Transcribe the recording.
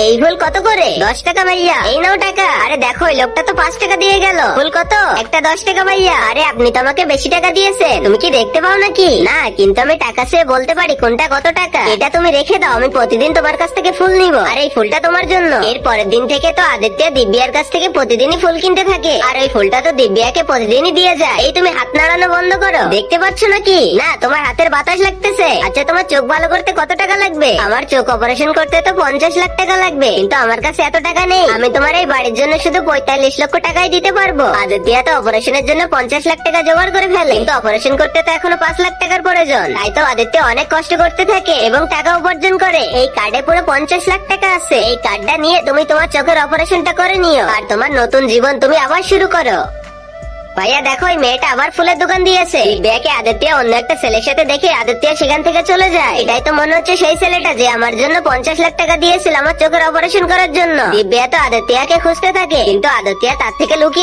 এই ফুল কত করে? 10 টাকা ভাইয়া। এই নাও টাকা। আরে দেখো এই লোকটা তো 5 টাকা দিয়ে গেল। ফুল কত? একটা 10 টাকা ভাইয়া। আরে আপনি তো আমাকে বেশি টাকা দিয়েছেন, তুমি কি দেখতে পাও নাকি? না, কিন্তু আমি টাকা চেয়ে বলতে পারি কোনটা কত টাকা। এটা তুমি রেখে দাও, আমি প্রতিদিন তোমার কাছ থেকে ফুল নিব। আর এই ফুলটা তোমার জন্য। এর পরের দিন থেকে তো আদিত্য দিব্যার কাছ থেকে প্রতিদিনই ফুল কিনতে থাকে, আর ওই ফুলটা তো দিব্যাকে প্রতিদিনই দিয়ে যায়। এই তুমি হাত নাড়ানো বন্ধ করো, দেখতে পাচ্ছ নাকি? না, তোমার হাতের বাতাস লাগতেছে। আচ্ছা, তোমার চোখ ভালো করতে কত টাকা লাগবে? আমার চোখ অপারেশন করতে তো 50 লাখ টাকা লাগবে, কিন্তু আমার কাছে এত টাকা নেই। আমি তোমার এই বাড়ির জন্য শুধু 45 লক্ষ টাকাই দিতে পারবো। আদিত্য তো অপারেশনের জন্য 50 লাখ টাকা জোগাড় করে ফেলে, কিন্তু অপারেশন করতে তো এখনো 5 লাখ টাকার প্রয়োজন। তাই তো আদিত্য অনেক কষ্ট করতে থাকে এবং টাকা উপার্জন করে। এই কার্ডে পুরো 50 লাখ টাকা আছে। এই কার্ডটা নিয়ে তুমি তোমার চোখের অপারেশনটা করে নিও, আর তোমার নতুন জীবন তুমি আবার শুরু করো। ভাইয়া দেখো, ওই মেয়েটা আবার ফুলের দোকান দিয়েছে। দিব্যাকে আদিত্য অন্য একটা ছেলের সাথে দেখে আদিত্য সেখান থেকে চলে যায়। এটাই তো মনে হচ্ছে সেই ছেলেটা যে আমার জন্য 50 লাখ টাকা দিয়েছিল আমার চোখের অপারেশন করার জন্য। দিব্যা তো আদিত্যকে খুঁজতে থাকে, কিন্তু আদিত্য তার থেকে লুকিয়ে